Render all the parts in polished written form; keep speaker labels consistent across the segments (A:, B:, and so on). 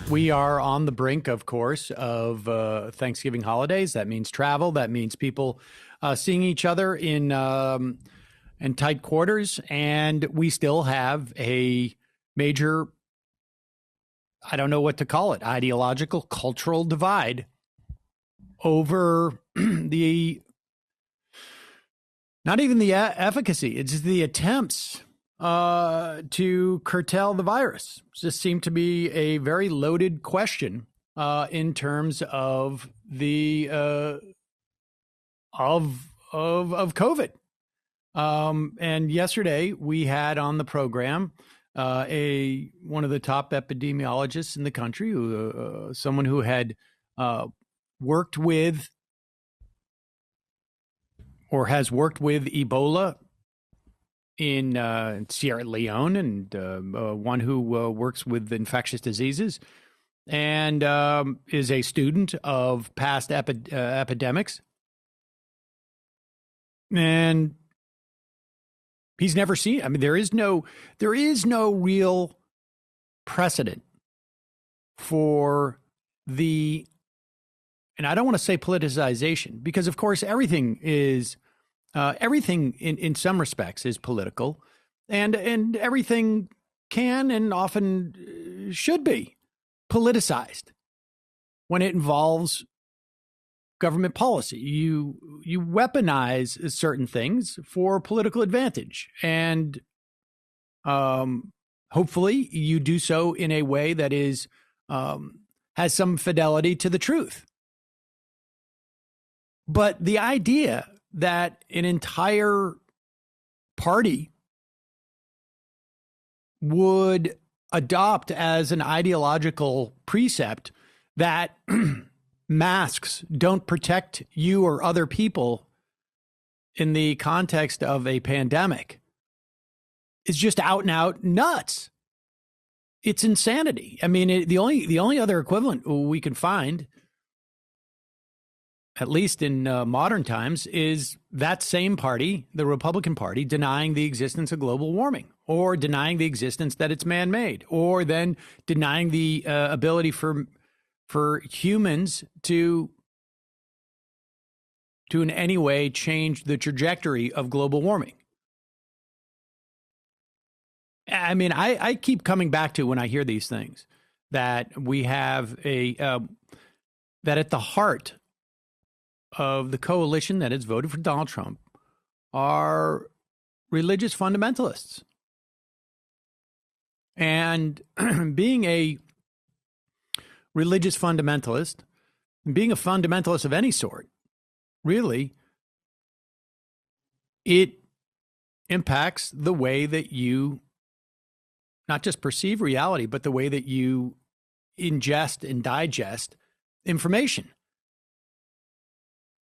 A: We are on the brink, of course, of Thanksgiving holidays. That means travel. That means people seeing each other in tight quarters. And we still have a major, I don't know what to call it, ideological, cultural divide over the, not even the efficacy, it's the attempts to curtail the virus. This seemed to be a very loaded question in terms of the of COVID. And yesterday we had on the program one of the top epidemiologists in the country, someone who had worked with or has worked with Ebola in Sierra Leone, and one who works with infectious diseases and is a student of past epidemics. And he's never seen, I mean, there is no real precedent for and I don't want to say politicization, because of course everything in some respects is political, and everything can and often should be politicized when it involves government policy. You weaponize certain things for political advantage, and hopefully you do so in a way that is has some fidelity to the truth. But the idea that an entire party would adopt as an ideological precept that masks don't protect you or other people in the context of a pandemic is just out and out nuts. It's insanity. I mean, the only other equivalent we can find, at least in modern times, is that same party, the Republican Party, denying the existence of global warming, or denying the existence that it's man-made, or then denying the ability for humans to in any way change the trajectory of global warming. I mean, I keep coming back to, when I hear these things, that we have that at the heart of the coalition that has voted for Donald Trump are religious fundamentalists. And being a religious fundamentalist, being a fundamentalist of any sort, really, it impacts the way that you not just perceive reality, but the way that you ingest and digest information.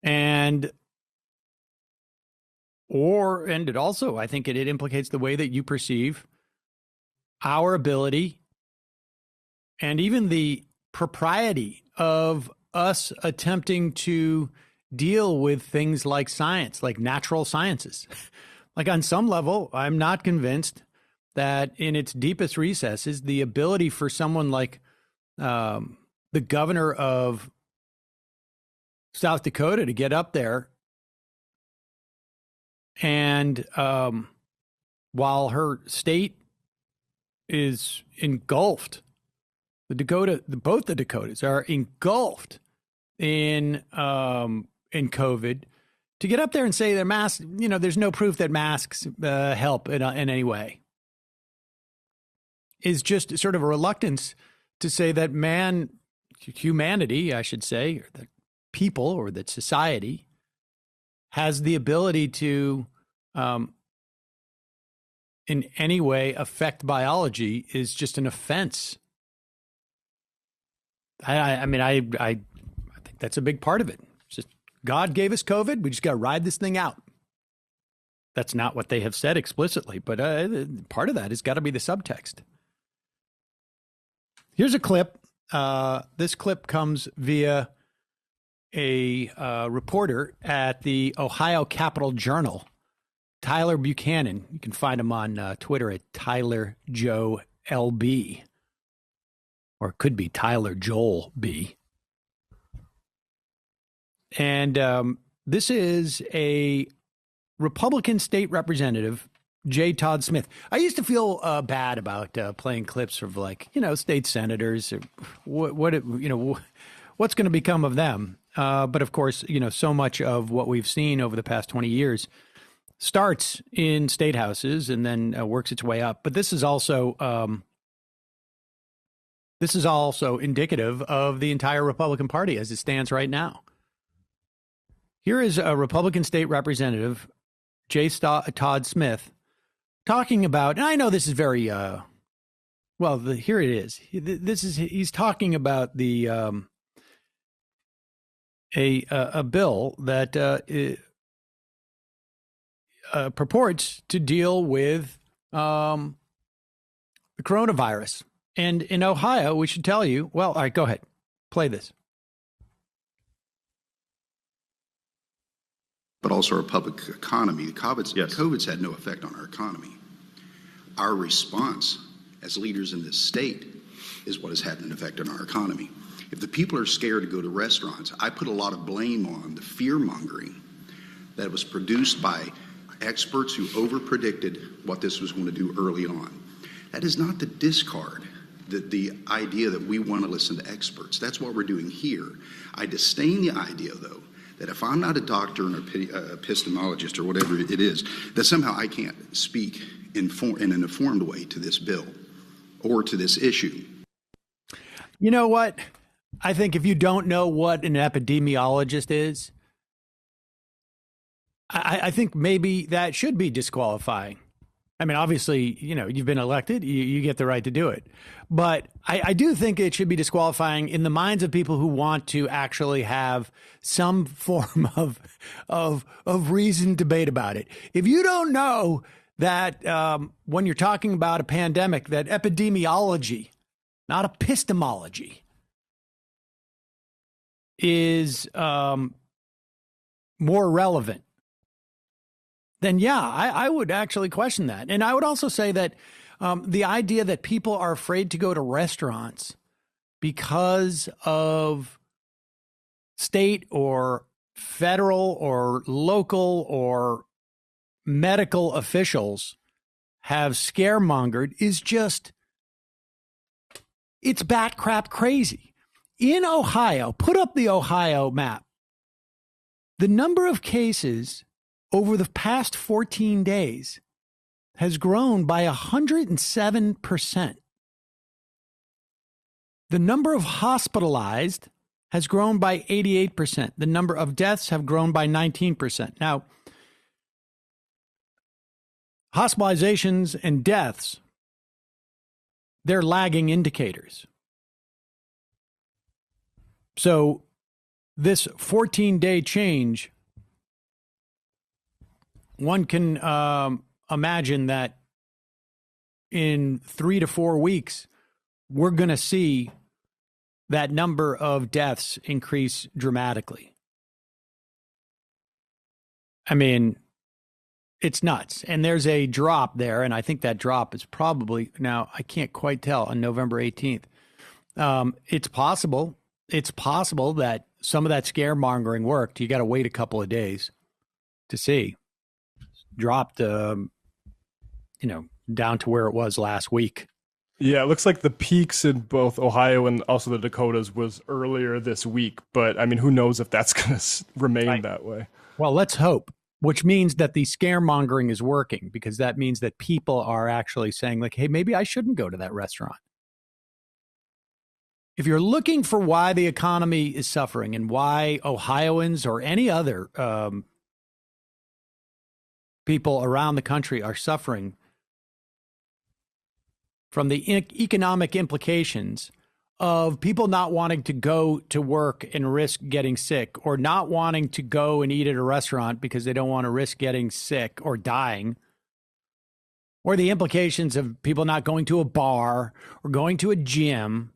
A: And it also, I think it implicates the way that you perceive our ability and even the propriety of us attempting to deal with things like science, like natural sciences. Like, on some level, I'm not convinced that in its deepest recesses, the ability for someone like the governor of South Dakota to get up there and while her state is engulfed, both the Dakotas are engulfed in COVID, to get up there and say that masks, there's no proof that masks help in any way, is just sort of a reluctance to say that humanity, I should say, or that people, or that society has the ability to in any way affect biology, is just an offense. I mean, I think that's a big part of it. It's just, God gave us COVID. We just got to ride this thing out. That's not what they have said explicitly, but part of that has got to be the subtext. Here's a clip. This clip comes via a reporter at the Ohio Capitol Journal, Tyler Buchanan. You can find him on Twitter at TylerJoeLB. or it could be Tyler Joel B. And this is a Republican state representative, J. Todd Smith. I used to feel bad about playing clips of, like, state senators. What's going to become of them? But of course, so much of what we've seen over the past 20 years starts in state houses and then works its way up. But this is also indicative of the entire Republican Party as it stands right now. Here is a Republican state representative, J. Todd Smith, talking about, and I know this is very, here it is. He's talking about the a bill that purports to deal with the coronavirus. And in Ohio, we should tell you, well, all right, go ahead, play this.
B: But also our public economy. COVID's had no effect on our economy. Our response as leaders in this state is what has had an effect on our economy. If the people are scared to go to restaurants, I put a lot of blame on the fear-mongering that was produced by experts who over-predicted what this was going to do early on. That is not to discard the idea that we want to listen to experts. That's what we're doing here. I disdain the idea, though, that if I'm not a doctor and epistemologist or whatever it is, that somehow I can't speak in an informed way to this bill or to this issue.
A: You know what? I think if you don't know what an epidemiologist is, I think maybe that should be disqualifying. I mean, obviously, you've been elected, you get the right to do it. But I do think it should be disqualifying in the minds of people who want to actually have some form of reasoned debate about it. If you don't know that when you're talking about a pandemic, that epidemiology, not epistemology, is more relevant, then yeah, I would actually question that. And I would also say that the idea that people are afraid to go to restaurants because of state or federal or local or medical officials have scaremongered is just, it's bat crap crazy. In Ohio, put up the Ohio map. The number of cases over the past 14 days has grown by 107%. The number of hospitalized has grown by 88%. The number of deaths have grown by 19%. Now, hospitalizations and deaths, they're lagging indicators. So this 14-day change, one can imagine that in 3 to 4 weeks, we're going to see that number of deaths increase dramatically. I mean, it's nuts. And there's a drop there, and I think that drop is probably, now I can't quite tell, on November 18th. It's possible. It's possible that some of that scaremongering worked. You got to wait a couple of days to see. Dropped, down to where it was last week.
C: Yeah, it looks like the peaks in both Ohio and also the Dakotas was earlier this week. But, I mean, who knows if that's going to remain that way.
A: Well, let's hope, which means that the scaremongering is working, because that means that people are actually saying, like, hey, maybe I shouldn't go to that restaurant. If you're looking for why the economy is suffering and why Ohioans or any other people around the country are suffering from the economic implications of people not wanting to go to work and risk getting sick, or not wanting to go and eat at a restaurant because they don't want to risk getting sick or dying, or the implications of people not going to a bar or going to a gym,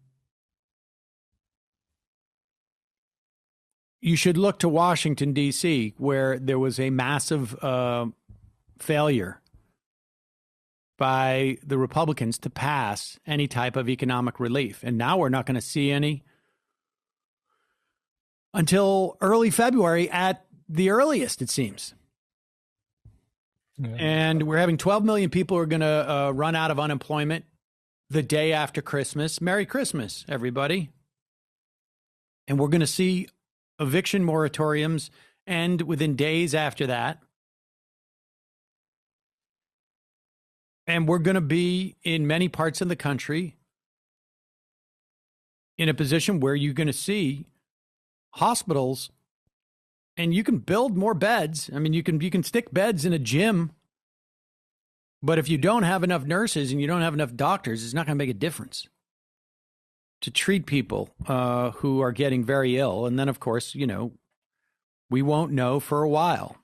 A: you should look to Washington, D.C., where there was a massive failure by the Republicans to pass any type of economic relief. And now we're not going to see any until early February at the earliest, it seems. Yeah. And we're having 12 million people who are going to run out of unemployment the day after Christmas. Merry Christmas, everybody. And we're going to see eviction moratoriums end within days after that. And we're going to be in many parts of the country in a position where you're going to see hospitals, and you can build more beds. I mean, you can stick beds in a gym, but if you don't have enough nurses and you don't have enough doctors, it's not going to make a difference to treat people who are getting very ill. And then, of course, we won't know for a while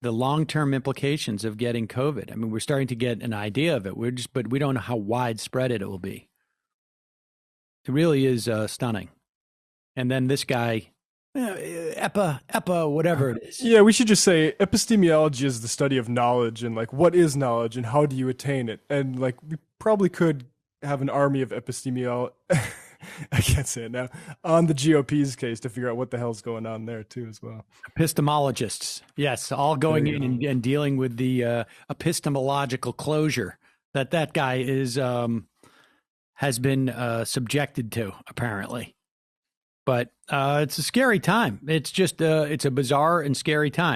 A: the long-term implications of getting COVID. I mean, we're starting to get an idea of it. But we don't know how widespread it will be. It really is stunning. And then this guy, whatever it is.
C: Yeah, we should just say epistemology is the study of knowledge, and like, what is knowledge and how do you attain it? And like, we probably could have an army of I can't say it now, on the GOP's case to figure out what the hell's going on there too as well.
A: Epistemologists, yes, all going in and dealing with the epistemological closure that guy has been subjected to, apparently. But it's a scary time. It's just it's a bizarre and scary time.